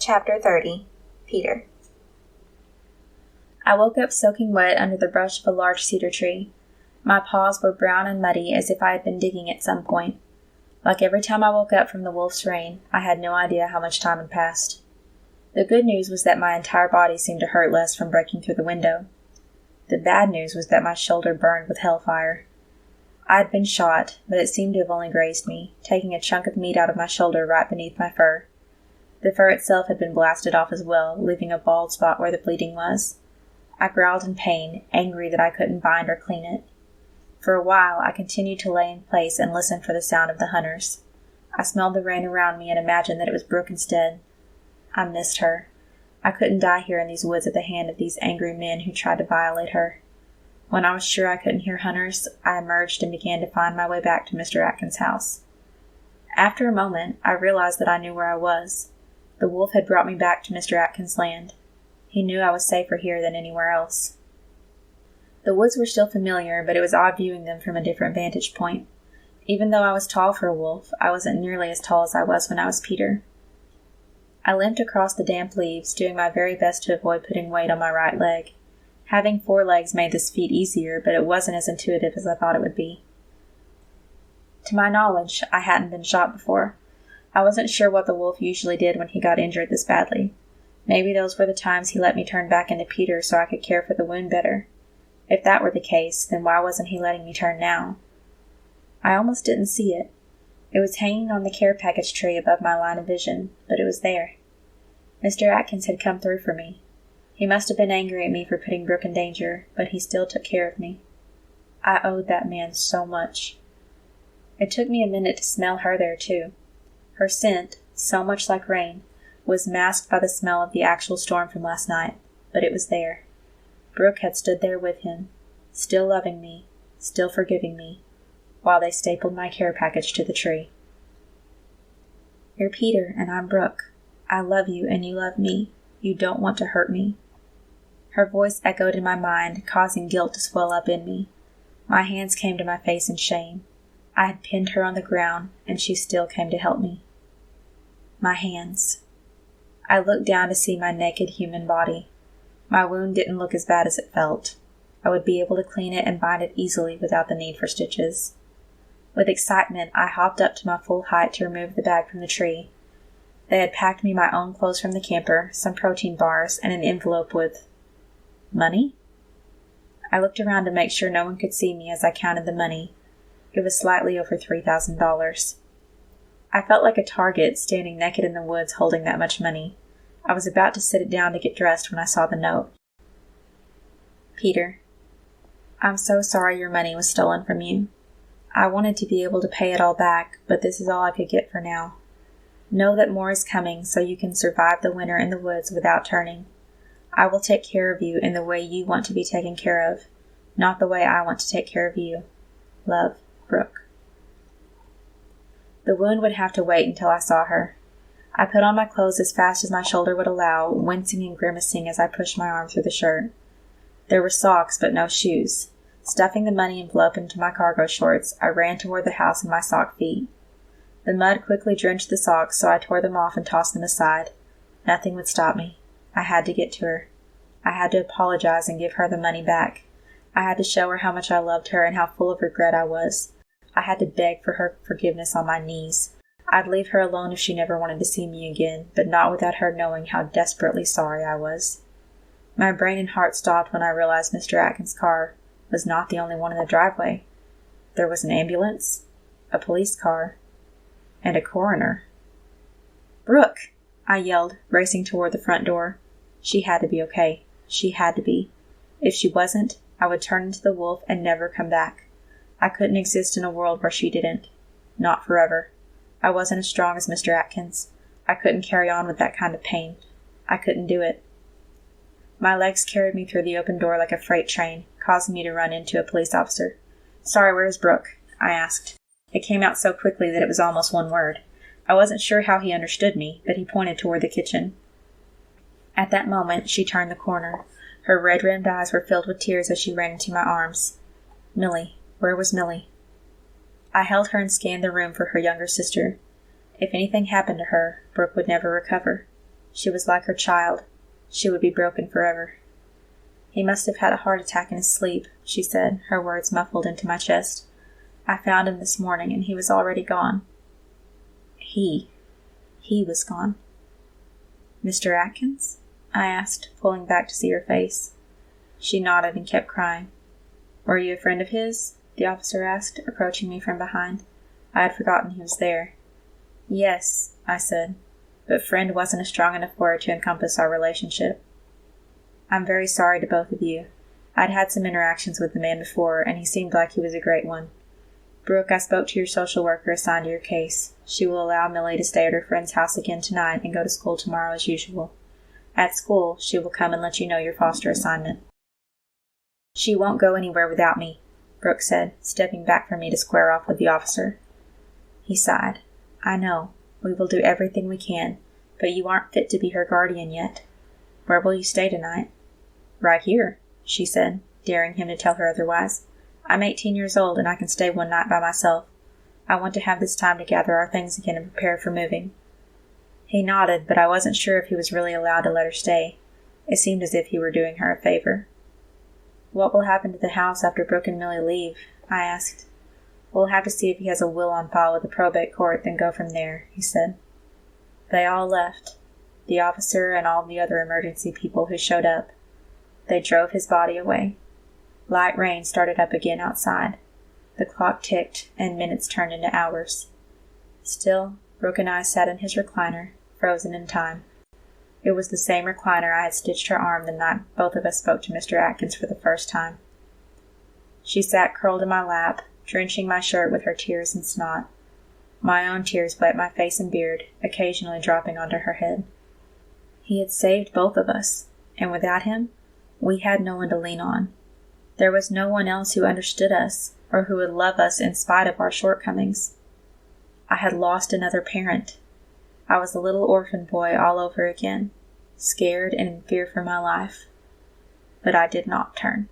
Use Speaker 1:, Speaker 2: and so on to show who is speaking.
Speaker 1: Chapter 30. Peter.
Speaker 2: I woke up soaking wet under the brush of a large cedar tree. My paws were brown and muddy as if I had been digging at some point. Like every time I woke up from the wolf's rain, I had no idea how much time had passed. The good news was that my entire body seemed to hurt less from breaking through the window. The bad news was that my shoulder burned with hellfire. I had been shot, but it seemed to have only grazed me, taking a chunk of meat out of my shoulder right beneath my fur. The fur itself had been blasted off as well, leaving a bald spot where the bleeding was. I growled in pain, angry that I couldn't bind or clean it. For a while, I continued to lay in place and listen for the sound of the hunters. I smelled the rain around me and imagined that it was Brooke instead. I missed her. I couldn't die here in these woods at the hand of these angry men who tried to violate her. When I was sure I couldn't hear hunters, I emerged and began to find my way back to Mr. Atkins' house. After a moment, I realized that I knew where I was. The wolf had brought me back to Mr. Atkins' land. He knew I was safer here than anywhere else. The woods were still familiar, but it was odd viewing them from a different vantage point. Even though I was tall for a wolf, I wasn't nearly as tall as I was when I was Peter. I limped across the damp leaves, doing my very best to avoid putting weight on my right leg. Having 4 legs made this feat easier, but it wasn't as intuitive as I thought it would be. To my knowledge, I hadn't been shot before. I wasn't sure what the wolf usually did when he got injured this badly. Maybe those were the times he let me turn back into Peter so I could care for the wound better. If that were the case, then why wasn't he letting me turn now? I almost didn't see it. It was hanging on the care package tree above my line of vision, but it was there. Mr. Atkins had come through for me. He must have been angry at me for putting Brooke in danger, but he still took care of me. I owed that man so much. It took me a minute to smell her there, too. Her scent, so much like rain, was masked by the smell of the actual storm from last night, but it was there. Brooke had stood there with him, still loving me, still forgiving me, while they stapled my care package to the tree. You're Peter, and I'm Brooke. I love you, and you love me. You don't want to hurt me. Her voice echoed in my mind, causing guilt to swell up in me. My hands came to my face in shame. I had pinned her on the ground, and she still came to help me. My hands. I looked down to see my naked human body. My wound didn't look as bad as it felt. I would be able to clean it and bind it easily without the need for stitches. With excitement, I hopped up to my full height to remove the bag from the tree. They had packed me my own clothes from the camper, some protein bars, and an envelope with money? I looked around to make sure no one could see me as I counted the money. It was slightly over $3,000. I felt like a target standing naked in the woods holding that much money. I was about to sit it down to get dressed when I saw the note. Peter, I'm so sorry your money was stolen from you. I wanted to be able to pay it all back, but this is all I could get for now. Know that more is coming so you can survive the winter in the woods without turning. I will take care of you in the way you want to be taken care of, not the way I want to take care of you. Love, Brooke. The wound would have to wait until I saw her. I put on my clothes as fast as my shoulder would allow, wincing and grimacing as I pushed my arm through the shirt. There were socks, but no shoes. Stuffing the money envelope into my cargo shorts, I ran toward the house in my sock feet. The mud quickly drenched the socks, so I tore them off and tossed them aside. Nothing would stop me. I had to get to her. I had to apologize and give her the money back. I had to show her how much I loved her and how full of regret I was. I had to beg for her forgiveness on my knees. I'd leave her alone if she never wanted to see me again, but not without her knowing how desperately sorry I was. My brain and heart stopped when I realized Mr. Atkins' car was not the only one in the driveway. There was an ambulance, a police car, and a coroner. Brooke! I yelled, racing toward the front door. She had to be okay. She had to be. If she wasn't, I would turn into the wolf and never come back. I couldn't exist in a world where she didn't. Not forever. I wasn't as strong as Mr. Atkins. I couldn't carry on with that kind of pain. I couldn't do it. My legs carried me through the open door like a freight train, causing me to run into a police officer. Sorry, where's Brooke? I asked. It came out so quickly that it was almost one word. I wasn't sure how he understood me, but he pointed toward the kitchen. At that moment, she turned the corner. Her red-rimmed eyes were filled with tears as she ran into my arms. Millie. Where was Millie? I held her and scanned the room for her younger sister. If anything happened to her, Brooke would never recover. She was like her child. She would be broken forever. He must have had a heart attack in his sleep, she said, her words muffled into my chest. I found him this morning, and he was already gone. He was gone. Mr. Atkins? I asked, pulling back to see her face. She nodded and kept crying. Were you a friend of his? The officer asked, approaching me from behind. I had forgotten he was there. Yes, I said, but friend wasn't a strong enough word to encompass our relationship. I'm very sorry to both of you. I'd had some interactions with the man before, and he seemed like he was a great one. Brooke, I spoke to your social worker assigned to your case. She will allow Millie to stay at her friend's house again tonight and go to school tomorrow as usual. At school, she will come and let you know your foster assignment. She won't go anywhere without me, Brooke said, stepping back from me to square off with the officer. He sighed. I know. We will do everything we can, but you aren't fit to be her guardian yet. Where will you stay tonight? Right here, she said, daring him to tell her otherwise. I'm 18 years old, and I can stay one night by myself. I want to have this time to gather our things again and prepare for moving. He nodded, but I wasn't sure if he was really allowed to let her stay. It seemed as if he were doing her a favor. What will happen to the house after Brooke and Millie leave? I asked. We'll have to see if he has a will on file with the probate court, then go from there, he said. They all left, the officer and all the other emergency people who showed up. They drove his body away. Light rain started up again outside. The clock ticked, and minutes turned into hours. Still, Brooke and I sat in his recliner, frozen in time. It was the same recliner I had stitched her arm the night both of us spoke to Mr. Atkins for the first time. She sat curled in my lap, drenching my shirt with her tears and snot. My own tears wet my face and beard, occasionally dropping onto her head. He had saved both of us, and without him, we had no one to lean on. There was no one else who understood us, or who would love us in spite of our shortcomings. I had lost another parent. I was a little orphan boy all over again, scared and in fear for my life. But I did not turn.